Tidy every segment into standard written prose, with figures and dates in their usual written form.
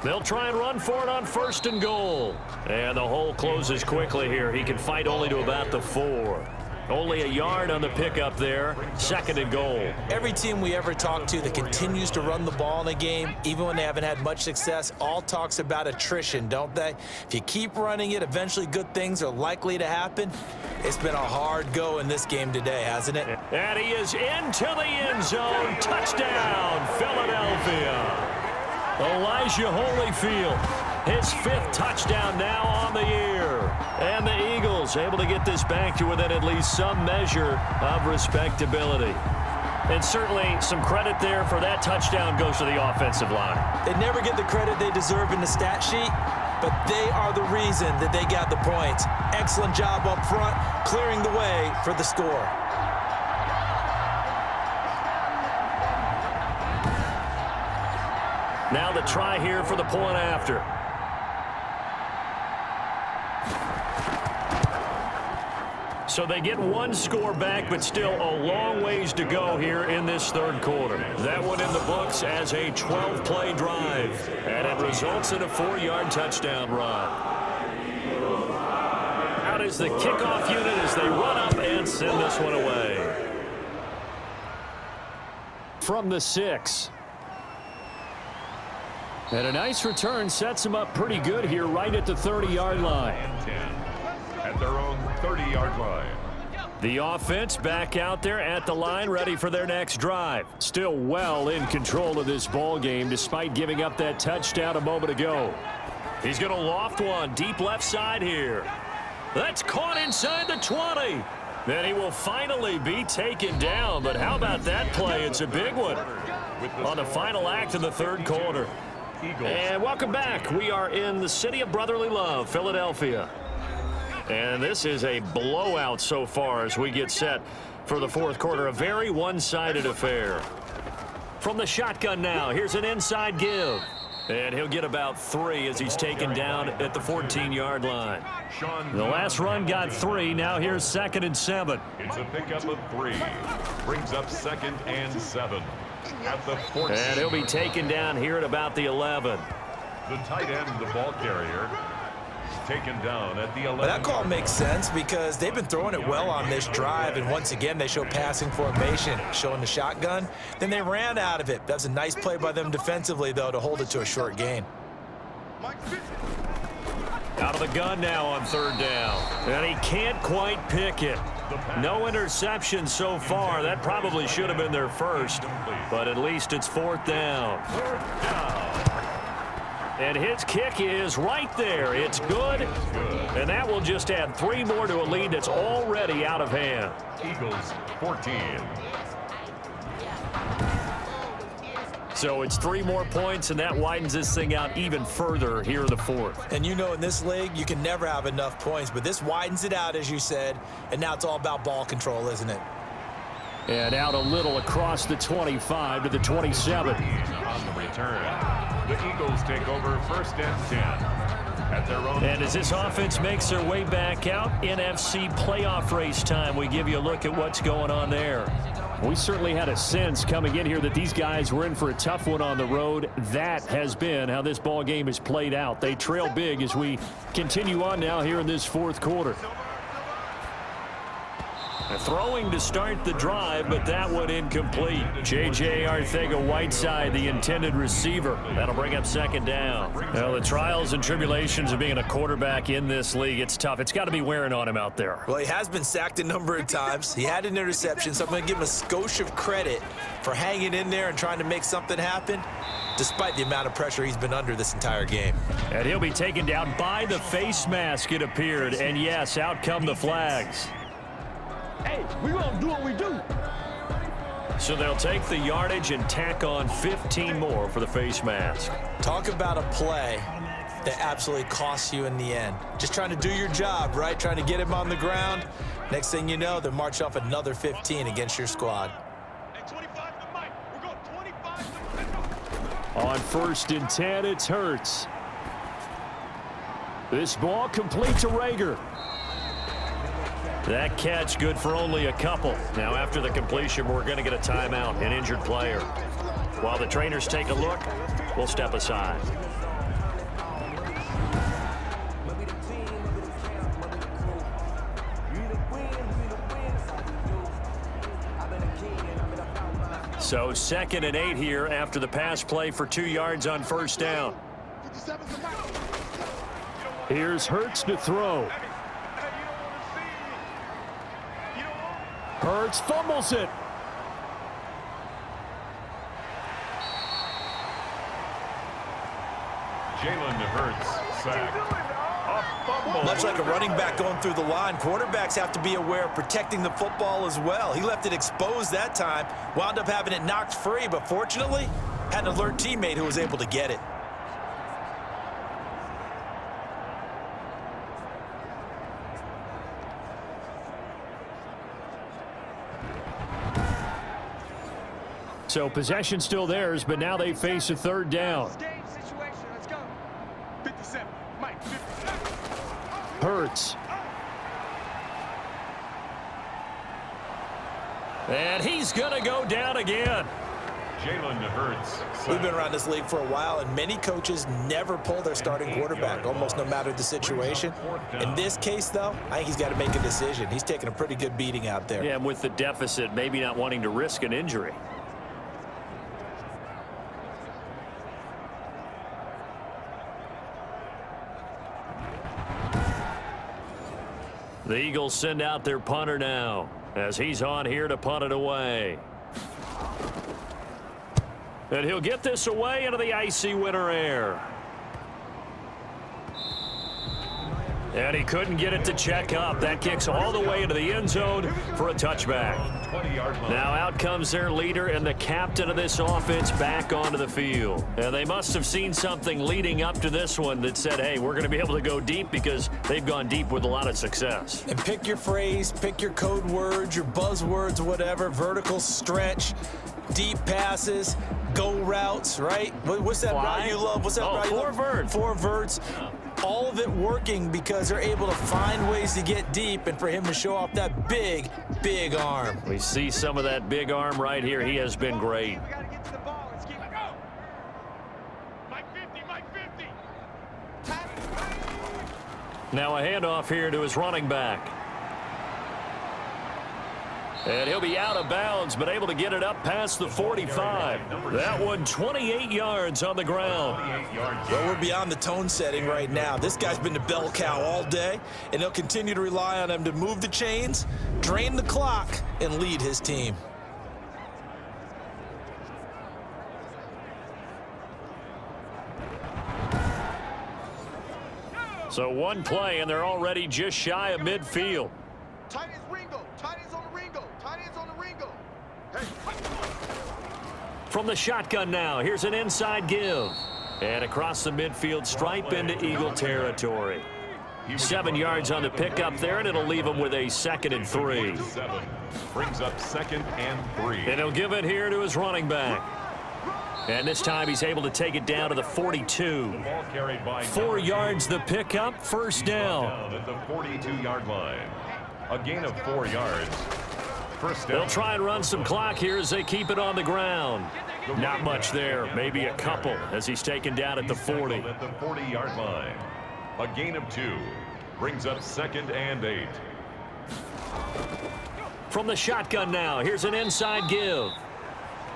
They'll try and run for it on 1st and goal. And the hole closes quickly here. He can fight only to about the 4. Only a yard on the pickup there. 2nd and goal. Every team we ever talk to that continues to run the ball in a game, even when they haven't had much success, all talks about attrition, don't they? If you keep running it, eventually good things are likely to happen. It's been a hard go in this game today, hasn't it? And he is into the end zone. Touchdown, Philadelphia. Elijah Holyfield, his 5th touchdown now on the year. And the Eagles able to get this back to within at least some measure of respectability. And certainly some credit there for that touchdown goes to the offensive line. They never get the credit they deserve in the stat sheet, but they are the reason that they got the points. Excellent job up front, clearing the way for the score. Now the try here for the point after. So they get one score back, but still a long ways to go here in this 3rd quarter. That one in the books as a 12-play drive, and it results in a 4-yard touchdown run. Out is the kickoff unit as they run up and send this one away. From the 6. And a nice return sets them up pretty good here right at the 30-yard line. At their own 30-yard line. The offense back out there at the line, ready for their next drive. Still well in control of this ball game despite giving up that touchdown a moment ago. He's going to loft one deep left side here. That's caught inside the 20. Then he will finally be taken down. But how about that play? It's a big one on the final act of the 3rd quarter. And welcome back. We are in the city of brotherly love, Philadelphia. And this is a blowout so far as we get set for the 4th quarter. A very one-sided affair. From the shotgun now, here's an inside give. And he'll get about 3 as he's taken down at the 14-yard line. The last run got 3. Now here's 2nd and 7. It's a pickup of 3. Brings up 2nd and 7. At the 14. And he'll be taken down here at about the 11. The tight end, the ball carrier, taken down at the 11. But that call makes sense because they've been throwing it well on this drive, and once again they show passing formation, showing the shotgun. Then they ran out of it. That's a nice play by them defensively, though, to hold it to a short gain. Out of the gun now on 3rd down. And he can't quite pick it. No interception so far. That probably should have been their first, but at least it's 4th down. And his kick is right there. It's good, and that will just add 3 more to a lead that's already out of hand. Eagles 14. So it's 3 more points, and that widens this thing out even further here in the 4th. And you know, in this league, you can never have enough points, but this widens it out, as you said, and now it's all about ball control, isn't it? And out a little across the 25 to the 27. On the return, the Eagles take over 1st and 10. At their own. And as this offense makes their way back out, NFC playoff race time, we give you a look at what's going on there. We certainly had a sense coming in here that these guys were in for a tough one on the road. That has been how this ball game has played out. They trail big as we continue on now here in this 4th quarter. Throwing to start the drive, but that one incomplete. J.J. Arcega-Whiteside, the intended receiver. That'll bring up 2nd down. Well, the trials and tribulations of being a quarterback in this league, it's tough. It's got to be wearing on him out there. Well, he has been sacked a number of times. He had an interception, so I'm going to give him a skosh of credit for hanging in there and trying to make something happen, despite the amount of pressure he's been under this entire game. And he'll be taken down by the face mask, it appeared. And, yes, out come the flags. Hey, we're going to do what we do. So they'll take the yardage and tack on 15 more for the face mask. Talk about a play that absolutely costs you in the end. Just trying to do your job, right? Trying to get him on the ground. Next thing you know, they'll march off another 15 against your squad. On 1st and 10, it's Hurts. This ball complete to Rager. That catch good for only a couple. Now after the completion, we're going to get a timeout, an injured player. While the trainers take a look, we'll step aside. So 2nd and 8 here after the pass play for 2 yards on first down. Here's Hurts to throw. Hurts fumbles it. Jalen Hurts sacked. A fumble. Much like a running back going through the line, quarterbacks have to be aware of protecting the football as well. He left it exposed that time, wound up having it knocked free, but fortunately, had an alert teammate who was able to get it. So possession still theirs, but now they face a 3rd down. Let's go. 57. Mike, 57. Hurts. And he's going to go down again. Jalen Hurts sacked. We've been around this league for a while, and many coaches never pull their starting quarterback, almost no matter the situation. In this case, though, I think he's got to make a decision. He's taking a pretty good beating out there. Yeah, and with the deficit, maybe not wanting to risk an injury. The Eagles send out their punter now as he's on here to punt it away. And he'll get this away into the icy winter air. And he couldn't get it to check up. That kicks all the way into the end zone for a touchback. Now out comes their leader and the captain of this offense back onto the field. And they must have seen something leading up to this one that said, hey, we're going to be able to go deep because they've gone deep with a lot of success. And pick your phrase, pick your code words, your buzzwords, whatever, vertical stretch, deep passes, go routes, right? What's that route you love? What's that route you love? 4 verts. 4 verts. All of it working because they're able to find ways to get deep and for him to show off that big, big arm. We see some of that big arm right here. He has been great. We got to get to the ball. Let's keep it going. Mike 50, Mike 50. Now a handoff here to his running back. And he'll be out of bounds, but able to get it up past the 45. That one 28 yards on the ground. Well, we're beyond the tone setting right now. This guy's been the bell cow all day, and they'll continue to rely on him to move the chains, drain the clock, and lead his team. So one play, and they're already just shy of midfield. Tight ends Ringo. Tight ends on the Ringo. Tight ends on the Ringo. Hey. From the shotgun now, here's an inside give. And across the midfield stripe into Eagle territory. 7 yards on the pickup there, and it'll leave them with a 2nd and 3. Brings up 2nd and 3. And he'll give it here to his running back. And this time he's able to take it down to the 42. 4 yards the pickup, first down. At the 42-yard line. A gain of 4 yards. First down. They'll try and run some clock here as they keep it on the ground. Not much there, maybe a couple as he's taken down at the 40. At the 40-yard line. A gain of 2. Brings up 2nd and 8. From the shotgun now, here's an inside give.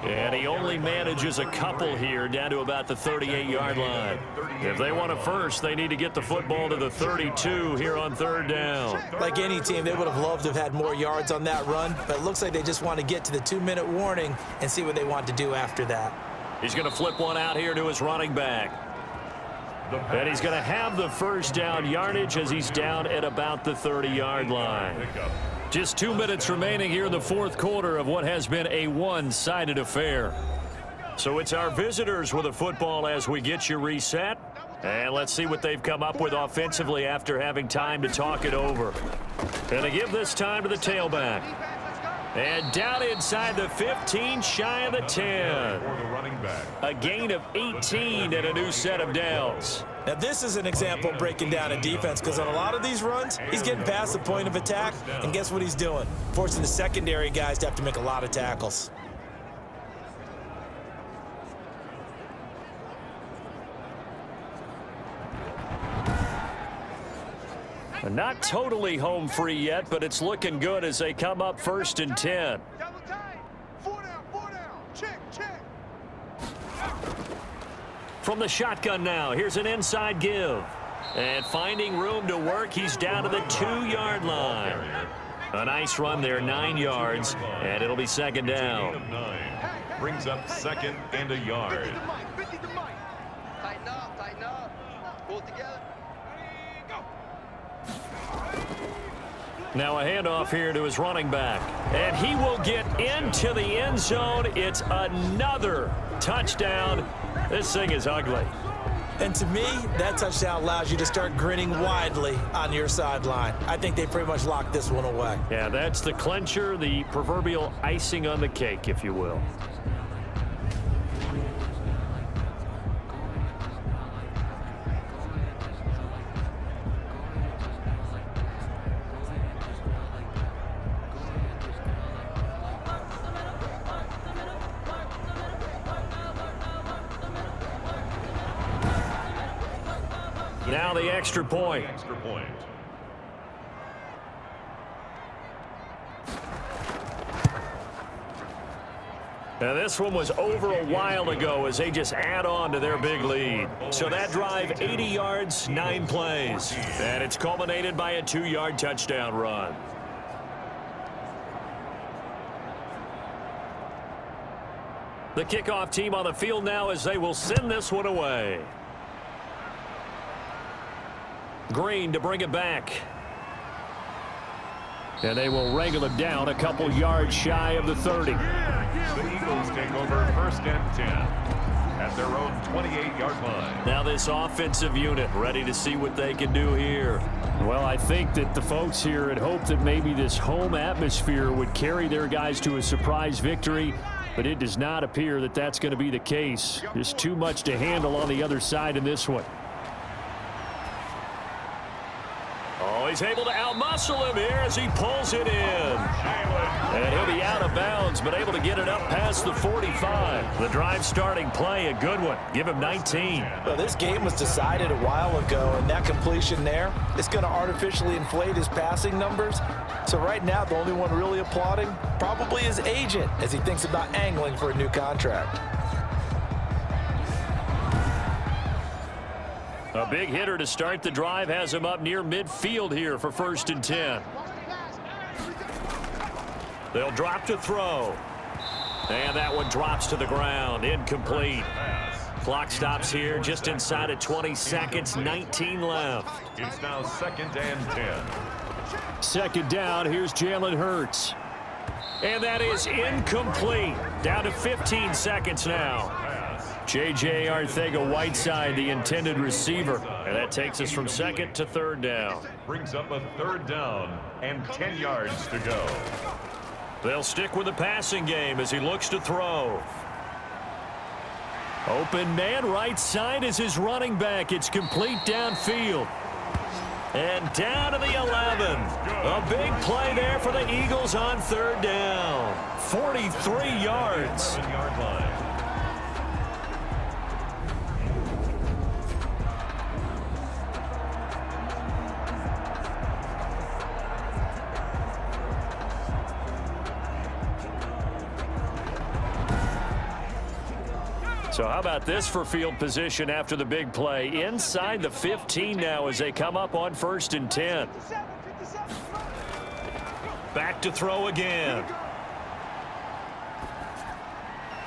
And he only manages a couple here down to about the 38-yard line. If they want a first, they need to get the football to the 32 here on 3rd down. Like any team, they would have loved to have had more yards on that run, but it looks like they just want to get to the 2-minute warning and see what they want to do after that. He's going to flip one out here to his running back. And he's going to have the first down yardage as he's down at about the 30-yard line. Just 2 minutes remaining here in the 4th quarter of what has been a one-sided affair. So it's our visitors with the football as we get you reset. And let's see what they've come up with offensively after having time to talk it over. And they give this time to the tailback. And down inside the 15, shy of the 10. A gain of 18 and a new set of downs. Now, this is an example of breaking down a defense because on a lot of these runs, he's getting past the point of attack, and guess what he's doing? Forcing the secondary guys to have to make a lot of tackles. Not totally home free yet, but it's looking good as they come up 1st and 10. Double time. 4 down, 4 down. Check, check. From the shotgun now, here's an inside give. And finding room to work, he's down to the 2-yard line. A nice run there, 9 yards, and it'll be 2nd down. Brings up 2nd and a yard. 50 to Mike, 50 to Mike. Tighten up, tighten up. Pull it together. Now a handoff here to his running back. And he will get into the end zone. It's another touchdown. This thing is ugly. And to me, that touchdown allows you to start grinning widely on your sideline. I think they pretty much locked this one away. Yeah, that's the clincher, the proverbial icing on the cake, if you will. Now the extra point. Extra point. Now this one was over a while ago as they just add on to their big lead. So that drive, 80 yards, 9 plays. And it's culminated by a 2-yard touchdown run. The kickoff team on the field now as they will send this one away. Green to bring it back. And they will wrangle him down a couple yards shy of the 30. The Eagles take over 1st and 10 at their own 28-yard line. Now this offensive unit ready to see what they can do here. Well, I think that the folks here had hoped that maybe this home atmosphere would carry their guys to a surprise victory, but it does not appear that that's going to be the case. Just too much to handle on the other side in this one. Oh, he's able to outmuscle him here as he pulls it in. And he'll be out of bounds, but able to get it up past the 45. The drive starting play, a good one. Give him 19. Well, this game was decided a while ago, and that completion there is going to artificially inflate his passing numbers. So right now, the only one really applauding probably his agent as he thinks about angling for a new contract. A big hitter to start the drive has him up near midfield here for 1st and 10. They'll drop to throw. And that one drops to the ground. Incomplete. Clock stops here just inside of 20 seconds. 19 left. It's now 2nd and 10. 2nd down. Here's Jalen Hurts. And that is incomplete. Down to 15 seconds now. J.J. Arcega-Whiteside, the intended receiver. And that takes us from 2nd to 3rd down. Brings up a 3rd down and 10 yards to go. They'll stick with the passing game as he looks to throw. Open man right side is his running back. It's complete downfield. And down to the 11. A big play there for the Eagles on 3rd down. 43 yards. 11-yard line. So how about this for field position after the big play? Inside the 15 now as they come up on 1st and 10. Back to throw again.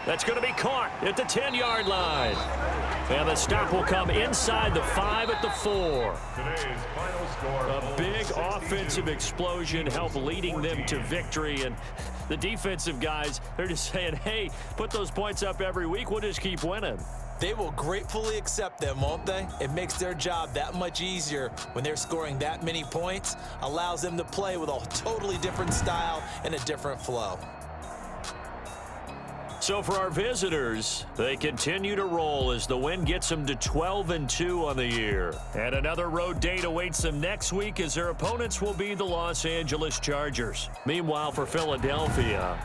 That's going to be caught at the 10-yard line. And the stop will come inside the 5 at the 4. Today's final score. A big offensive explosion helped leading them to victory. And the defensive guys, they're just saying, hey, put those points up every week. We'll just keep winning. They will gratefully accept them, won't they? It makes their job that much easier when they're scoring that many points. Allows them to play with a totally different style and a different flow. So for our visitors, they continue to roll as the win gets them to 12-2 on the year. And another road date awaits them next week as their opponents will be the Los Angeles Chargers. Meanwhile, for Philadelphia,